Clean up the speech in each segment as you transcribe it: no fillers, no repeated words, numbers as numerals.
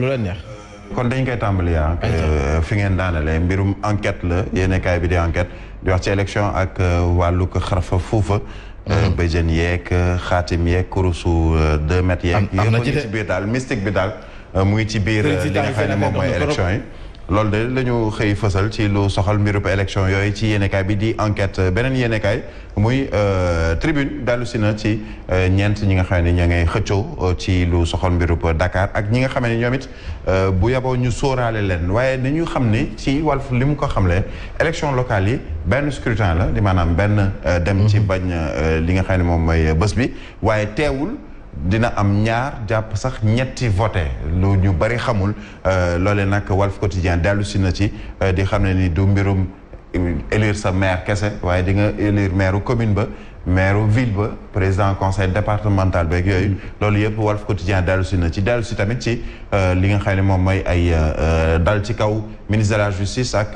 lu la neex. kon dañ koy tàmbali fi ngeen daanale mbirum enquête la yéenekaay bi di enquête di wax ci élection ak wàllu ko xarfa fuufa bëjën yeeg xaatim yeeg kurusu 2 mètres yeeg yëpp ngi ci biir daal mystique bi daal mu ngi ci biir li nga xam ne moom mooy élection yi loolu de la ñu xëy fësal ci lu soxal mbirub élection yooyu ci yéenekaay bi di enquête beneen yéenekaay muy tribune dellu si na ci ñeent ñi nga xam ne ña ngay xëccoo ci lu soxal mbirub Dakar ak ñi nga xam ne ñoom it bu yaboo ñu sóoraale leen waaye dañu xam ne ci Walf li mu ko xamle élection locale yi benn scrutin la di maanaam benn dem ci bañ li nga xam ne moom mooy bés bi waaye teewul dina am ñaar jàpp sax ñetti voté lu ñu bari xamul loole nag Walf Quotidien dellu si na ci di xam ne ni du mbirum élire sa maire kese waaye di nga élire maire commune ba maire ville ba président conseil départemental beeg yooyu loolu yëpp Walf Quotidien dellu si na ci dellu si tamit ci li nga xam ne moom mooy ay dal ci kaw ministre de la justice ak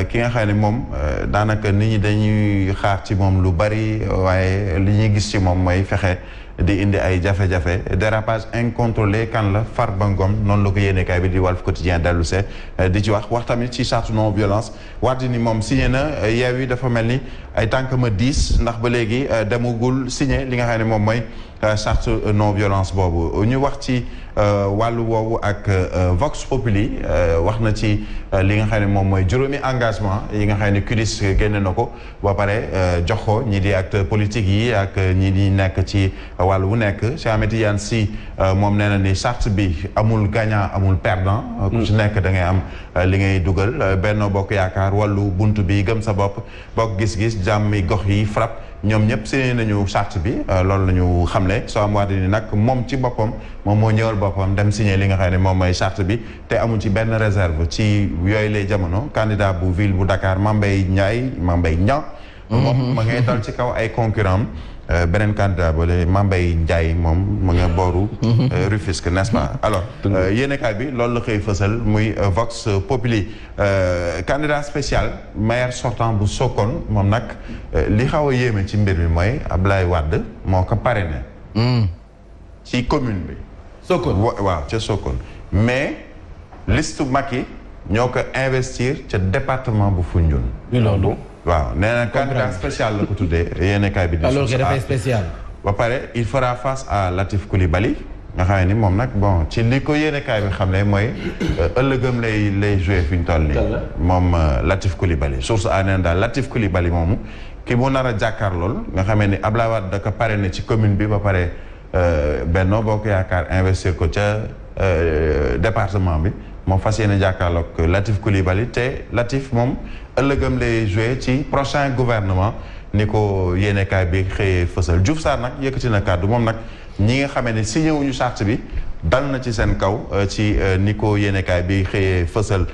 ki nga xam ne moom daanaka nit ñi dañuy xaar ci moom lu bari waaye li ñuy gis ci moom mooy fexe di indi ay jafe-jafe dérapage incontrôlé kan la Farba Ngom noonu la ko yéenekaay bi di Walf Quotidien dellu see di ci wax tamit ci charte non violence Wade ni moom signé na Yewwi dafa mel ni ay tànk ma 10 ndax ba léegi demugul signé li nga xam ne moom mooy charte non violence boobu ñu wax ci wàllu woowu ak Vox Populi wax na ci li nga xam ne moom mooy juróomi engagement yi nga xam ne CUDIS génne na ko ba pare jox ko ñi di acteurs politiques yi ak ñi di nekk ci wàllu wu nekk Cheikh Ahmed Tidiane Sy moom nee na ni charte bi amul gagnant amul perdant ku ci nekk da ngay am li ngay dugal Benno Bokk Yaakaar wàllu bunt bi gëm sa bopp bokk gis-gis jàmmi gox yi FRAPP ñoom ñëpp signé nañu charte bi loolu la ñu xamle soo am waat ni nag moom ci boppam moom moo ñëwal boppam dem signé li nga xam ne moom mooy charte bi te amul ci benn réserve ci yooyu lay jamono candidat bu ville bu Dakar Mame Mbaye Niang moom ma ngay dal ci kaw ay concurrent beneen candidat ba le Mame Mbaye Ndiaye moom mu nga booru Rufisque n'est-ce pas alors yéenekaay bi loolu la koy fësal muy Vox Populi candidat spécial maire sortant bu Sokone moom nag li xaw a yéeme ci mbir mi mooy Abdoulaye Wade moo ko parrainé ci commune bi Sokone waaw ca Sokone mais liste Macky ñoo ko investir ca département bu Foundiougne waaw nee na candidat spécial la ko tuddee yéenekaay bi di alors que dafay spécial ba pare il fera face à Latif Coulibaly nga xam ne ni moom nag bon ci li ko yéenekaay bi xam ne mooy ëllëgëm lay joué fi ñu toll nii moom Latif Coulibaly source a neen daal Latif Coulibaly moomu ki mu nar a jàkkaarlool nga xamee ni Abdoulaye Wade da ko parrainé ci commune bi ba pare Benno Bokk Yaakaar investir ko ca département bi moom fas yéene jàkkaarloog Latif Coulibaly te Latif moom ëllëgëm lay joué ci prochain gouvernement ni ko yéenekaay bi xëyee fësal Diouf Sarr nag yëkkati na kàddu moom nag ñi nga xamee ne signé wuñu charte bi dal na ci seen kaw ci ni ko yéenekaay bi xëyee fësal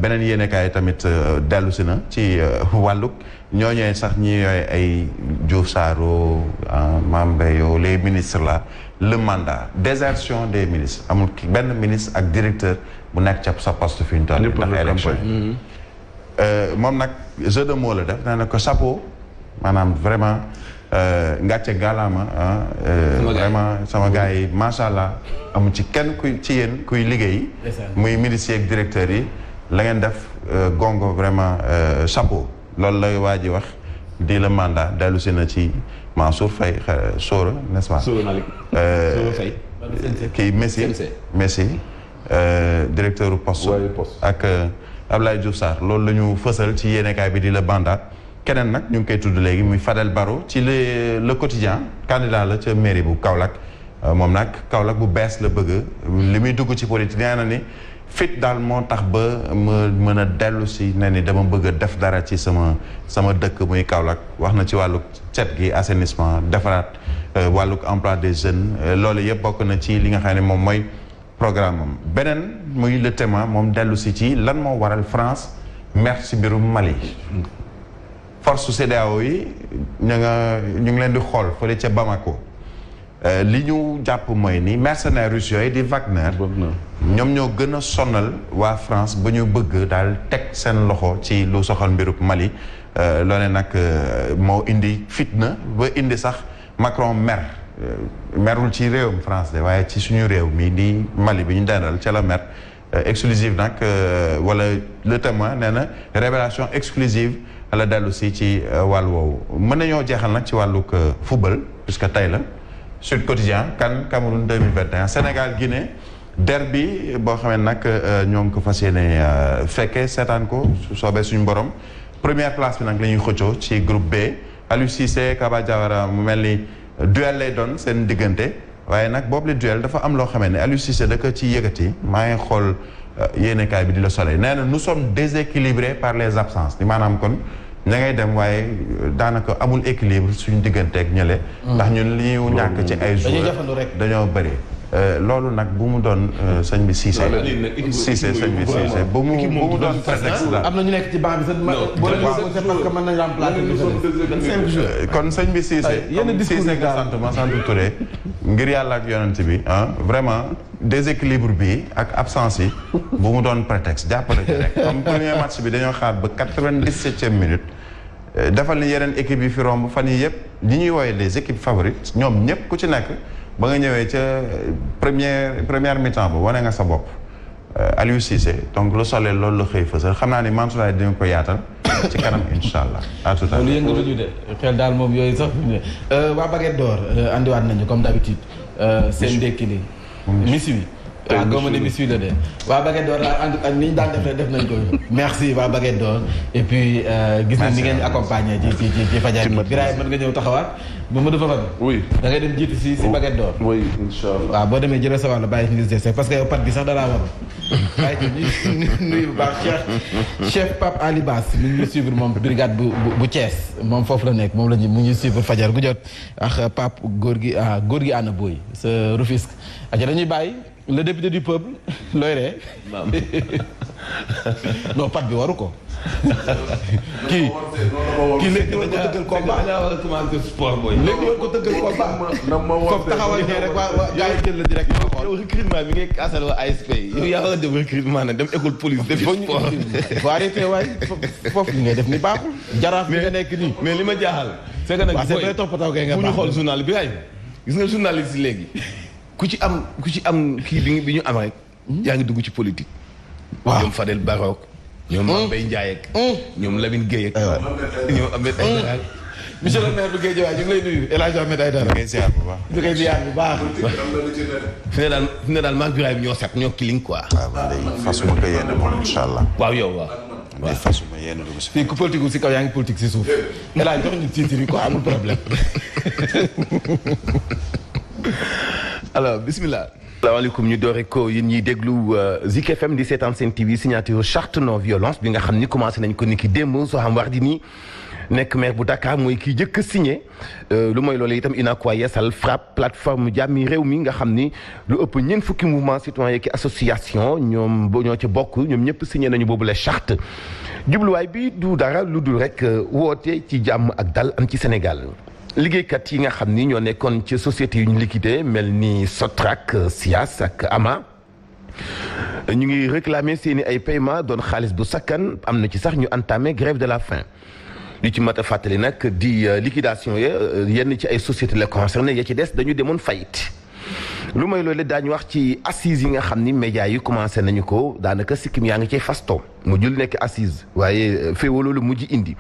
beneen yéenekaay tamit dellu si na ci wàllug ñooñee sax ñi yooyu ay Diouf Sarr Mame Mbaye les ministres là le mandat désertion des ministres amul benn ministre ak directeur bu nekk ca sa poste fi ñu toll ndax élection moom nag jeu de mots la def nee na ko chapeau maanaam vraiment ngàcce gàllaama vraiment sama gars yi macha allah amu ci kenn kuy ci yéen kuy liggéey muy ministres ak directeurs yi la ngeen def gongo vraiment chapeau loolu la waa ji wax di le mandat dellu si na ci Mansour Faye Sora n'est-ce pas kii Messi directeur u poste ak Abdoulaye Diouf Sarr loolu la ñu fësal ci yéenekaay bi di la mandat keneen nag ñu ngi koy tudd léegi muy Fadel Barro ci le quotidien candidat la ca mairie bu Kaolack moom nag Kaolack bu bees la bëgg li muy dugg ci politique nee na ni fit daal moo tax ba ma mën a dellu si ne ni dama bëgg a def dara ci sama dëkk muy Kaolack wax na ci wàllu cet gi assainissement defaraat wàllu emploi des jeunes loolu yëpp bokk na ci li nga xam ne moom mooy programme am beneen muy le témoin moom dellu si ci lan moo waral France mer ci mbirum Mali force CEDEAO yi ñu ngi leen di xool fële ca Bamako li ñu jàpp mooy ni mercenaires russes yooyu di Wagner ñoom ñoo gën a sonal waa France ba ñu bëgg daal teg seen loxo ci lu soxal mbirub Mali loole nag moo indi fitna ba indi sax Macron mer merul ci réewum France de waaye ci suñu réew mii di Mali bi ñu dendal ca la mer exclusive nag wala le témoin nee na révélation exclusive la dellu si ci wàllu woowu mën nañoo jeexal nag ci wàllug football puisque tey la Sud Quotidien CAN Cameroun 2021 Sénégal Guinée derby boo xamee nag ñoo ngi ko fas yéene fekkee seetaan ko su soobee suñu borom première place bi nag la ñuy xëccoo ci groupe B Aliou Cissé Kaba Diawara mu mel ni duel lay doon seen diggante waaye nag boobu le duel dafa am loo xamee ne Aliou Cissé da ko ci yëkkati maa ngi xool yéenekaay bi di Le Soleil nee na nous sommes déséquilibrés par les absences di maanaam kon ña ngay dem waaye daanaka amul équilibre suñu digganteeg ñële. ndax ñun li ñu ñàkk ci ay joueurs dañoo bëri. loolu nag bu mu doon sëñ bi Cissé. Cissé sëñ bi Cissé bu mu doon prétexte la. am na ñu nekk ci banc bi sax. boo leen parce que mën nañu remplacer. kon sëñ bi Cissé. yenn discours Cissé nga sant ma sant Touré. ngir yàlla ak yonent bi vraiment déséquilibre bi ak absence yi bu mu doon prétexte jàppale ci rek comme premier match bi dañoo xaar ba 97e minute. defal ni yeneen équipe yi fi romb fan yii yëpp ñi ñuy woowee les équipes favorites ñoom ñëpp ku ci nekk. ba nga ñëwee ca première mi-temps ba wane nga sa bopp Aliou Cissé donc Le Soleil loolu la xëy fësal xam naa ni Mansour dina ko yaatal ci kanam incha allah à tout à l'heure. lu yëngatuñu de xel daal moom yooyu sax waa Baguette d'Or andiwaat nañu comme d'habitude seen ndékki li miss wi waaw comme ne miss wi la de waa Baguette d'Or ak ni ñu daan def nañ ko merci waa Baguette d'Or et puis gis nañ ni ngeen accompagner ci fajar bi Birahim mën nga ñëw taxawaat Mamadou Fofana. oui da ngay dem jiitu si Baguette d'Or. oui incha allah. waaw boo demee jëlee sa wàll bàyyi ministre des parce que yow pat bi sax dalaa war bàyyi ko nuyu bu baax chef Pape Ali Bass mi ngi suivre moom brigade bu Thiès moom foofu la nekk moom la ñu mu ngi suivre fajar gu jot ak Pape góor gi Ana Boy sa Rufisque ak dañuy bàyyi le député du peuple looy ree non pat bi waru ko. kii léegi war ko tëggal combat léegi war ko tëggal combat foofu taxawal ne rek waa gars yi jël la direct yow recrutement bi ngay kaasal waa ASP yow yaa war a dem recrutement nag dem école police def sport faut arrêter waay foofu li ngay def ni baaxul jaraaf bi nga nekk nii mais li ma jaaxal c'est que nag c'est vrai toppatoo kay nga bu ñu xool journal bi ay gis nga journaliste léegi ku ci am kii bi ñu am rek yaa ngi dugg ci politique waaw ñoom Fadel Barok ñoom Mbaye Ndiaye ak ñoom Lamine Gueye ak ñoom Ahmed Aïdara monsieur le maire bu Guédiawaye ñu ngi lay nuyu El Hadj Ahmed Aïdara ngay ziar bu baax ñu koy ziar bu baax fi ne daal maag Birahim ñoo set ñoo kiling quoi waaw man de fasuma ko yéene moom incha allah waaw yow waaw fasuma yéene dugg si fii ku politique si kaw yaa ngi politique si suuf El Hadj jox ñu titre yi quoi amul problème alors bismillah salaamaaleykum ñu doore ko yéen ñiy déglu Zik FM di seetaan seen TV signature charte non violence bi nga xam ni commencé nañ ko ni ki démb soo xam wax di nii nekk maire bu Dakar mooy kii jëkk signé lu mooy loolu itam UNACOIS Yeesal FRAPP plateforme jàmmi réew mi nga xam ni lu ëpp ñeent fukki mouvement citoyen ki association ñoom ñoo ci bokk ñoom ñëpp signé nañu boobu la charte jubluwaay bi du dara lu dul rek woote ci jàmm ak dal am ci Sénégal liggéeykat yi nga xam ni ñoo nekkoon ci société yu ñu liquidé mel ni Sotrac SIAS ak AMA ñu ngi réclamer seeni ay paiement doon xaalis bu sakkan am na ci sax ñu entamé grève de la faim li ci mat a fàttali nag di liquidation ya yenn ci ay sociétés la concerné ya ci des dañu demoon faillite lu may loolu daañu wax ci assises yi nga xam ni médias yi commencé nañu ko daanaka sikkim yaa ngi cay fasto mu jul nekk assise waaye féewoo loolu mujj indi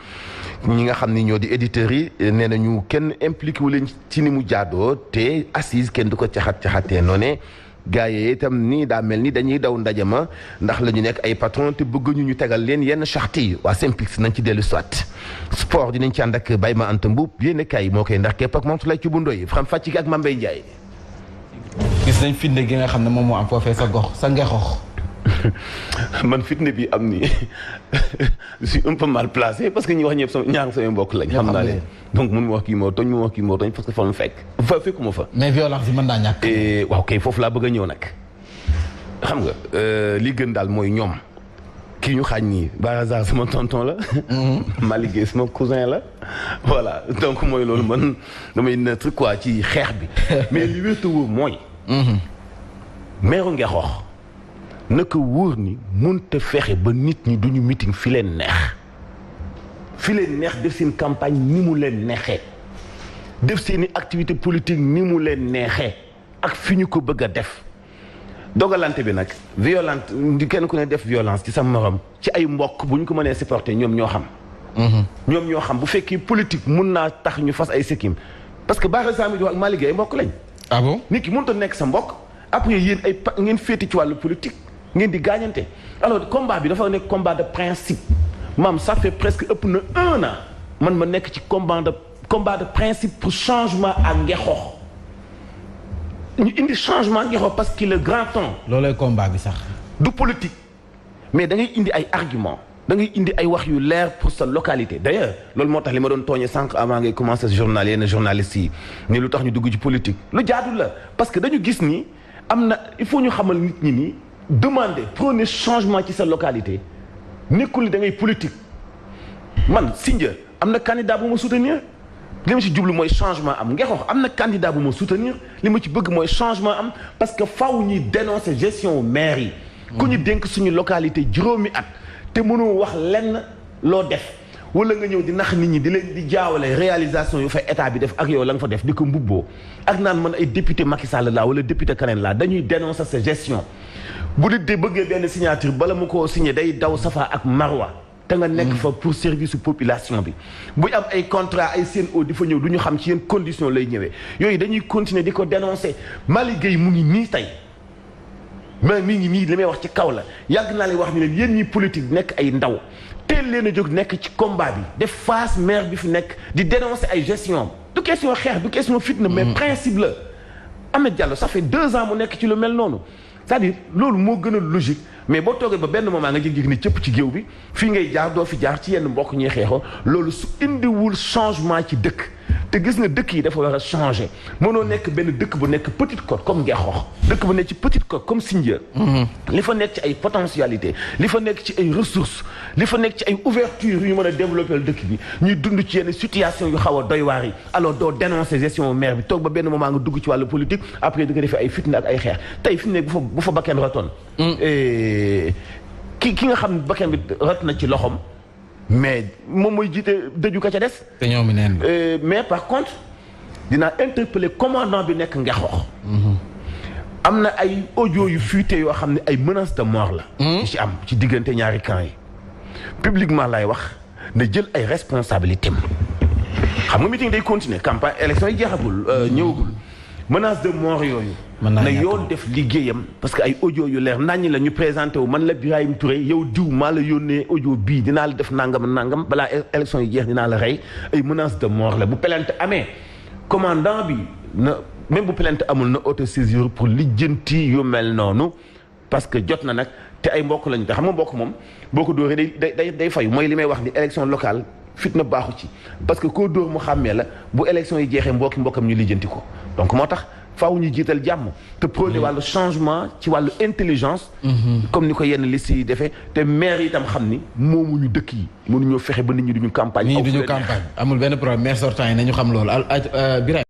ñi nga xam ni ñoo di éditeurs yi nee nañu kenn impliqué wu leen ci ni mu jaadoo te assise kenn du ko caxatee noone gars yi itam nii daa mel ni dañuy daw ndaje ma ndax la ñu nekk ay patron te bëgg ñu tegal leen yenn charte yi waa Synpics nañ ci dellu soit sport dinañ ci ànd ak Baye Ma Anta Mboup yéen kay moo koy ndax képp ak moom su lay ci bundoy Faram Fàcc ak Mame Mbaye Ndiaye. gis nañ fitne gi nga xam ne moom moo am foofee sa gox sa ngexox man fitne bi am ni je suis un peu mal placé parce que ñi wax ñëpp ñaar sama mbokk lañ. xam naa leen donc mun ma wax kii moo tooñ mu wax kii moo tooñ parce que fa mu fekkuma fa. mais violence bi mën naa ñàkk. waaw kay foofu laa bëgg a ñëw nag xam nga li gën daal mooy ñoom kii ñu xaaj nii par hasard sama tonton la. ma liggéey sama cousin la. voilà donc mooy loolu man damay neutre quoi ci xeex bi mais li wér te wóor mooy. meeru Ngexox naka wóor ni mënta fexe ba nit ñi duñu meeting fi leen neex def seen campagne ni mu leen neexee def seeni activité politique ni mu leen neexee ak fi ñu ko bëgg a def dogalante bi nag violente di kenn ku ne def violence ci sa morom ci ay mbokk bu ñu ko mënee supporter ñoom ñoo xam ñoom ñoo xam bu fekkee politique mun naa tax ñu fas ay sikkim parce que Bara Samidou ak Malick Gueye ay mbokk lañ ah bon nit ki mënut a nekk sa mbokk après yéen ay ngeen féete ci wàllu politique ngeen di gaañante alors combat bi dafa nekk combat de principe maam ça fait presque ëpp na 1 an man ma nekk ci combat de principe pour changement ak Ngexox ñu indi changement Ngexox parce que le grand temps. loolay combat bi sax. du politique mais da ngay indi ay arguments da ngay indi ay wax yu leer pour sa localité d'ailleurs loolu moo tax li ma doon tooñee sànq avant ngay commencer journal yenn journalistes yi ni lu tax ñu dugg ci politique lu jaadu la parce que dañu gis ni am na il faut ñu xamal nit ñi ni demander prôner changement ci sa localité nekkul ni da ngay politique man Sindia am na candidat bu ma soutenir li ma ci jublu mooy changement am Ngexox am na candidat bu ma soutenir li ma ci bëgg mooy changement am parce que faw ñuy dénoncer gestion maire yi ku ñu dénk suñu localité juróomi at te mënoo wax lenn loo def wala nga ñëw di nax nit ñi di leen di jaawale réalisation yu fa état bi def ak yow la nga fa def di ko mbubboo ak naan man ay député Macky Sall laa wala député keneen laa dañuy dénoncer sa gestion bu nit de bëggee benn signature bala mu koo signé day daw Safa ak Marwa te nga nekk fa pour service population bi buy am ay contrat ay CNO di fa ñëw du ñu xam ci yenn condition lay ñëwee yooyu dañuy continuer di ko dénoncer Malick Gueye mu ngi nii tey mais mi ngi nii li may wax ci kaw la yàgg naa leen wax ni leen yéen ñi politique nekk ay ndaw teel leen a jóg nekk ci combat bi def face maire bi fi nekk di dénoncer ay gestion du question xeex du question fitna mais principe la Ahmed Diallo ça fait 2 ans mu nekk ci lu mel noonu c'est-à-dire loolu moo gën a logique mais boo toogee ba benn moment nga jékki-jékki ni cëpp ci géew bi fii ngay jaar doo fi jaar ci yenn mbokk ñuy xeexoo loolu su indiwul changement ci dëkk te gis nga dëkk yi dafa war a changer mënoo nekk benn dëkk bu nekk Petite Côte comme Ngexox dëkk bu nekk ci Petite Côte comme Sindia li fa nekk ci ay potentialité li fa nekk ci ay ressources li fa nekk ci ay ouverture yu ñu mën a développer dëkk bi ñuy dund ci yenn situation yu xaw a doy waar yi alors doo dénoncer gestion maire bi toog ba benn moment nga dugg ci wàllu politique après di nga defee ay fitna ak ay xeex tey fi mu nekk bu fa bakken rotoon ki nga xam ne bakken bi rot na ci loxom mais moom mooy jiite dëju ka ca des. te ñoom neen mais par contre dinaa interpeller commandant bi nekk Ngexox. am na ay audio yu fuité yoo xam ne ay menaces de mort la. ci am ci diggante ñaari camps yi. publiquement lay wax na jël ay responsabilités am xam nga meeting day continuer campagne élection yi jeexagul ñëwagul menace de mort yooyu. na yoon def liggéeyam parce que ay audio yu leer naññ la ñu présenté wu man la Birahim Touré yow diw maa la yónnee audio bii dinaa la def nangam balaa élection yi jeex dinaa la rey ay menace de mort la bu plainte amee commandant bi na même bu plainte amul na autosaisir pour lijjanti yu mel noonu parce que jot na nag te ay mbokk lañu te xam nga mbokk moom boo ko dóoree day fayu mooy li may wax ni élection locale fitna baaxu ci parce que koo dóor mu xàmmee la bu élection yi jeexee mbokkam ñu lijjanti ko donc moo tax faaw ñu jiital jàmm te prôné wàllu changement ci wàllu intelligence comme ni ko yenn liste yi defee te maire yi itam xam ni moomuñu dëkk yi mënuñoo fexe ba nit ñi duñu campagne amul benn problème maire sortant yi nañu xam loolu Birahim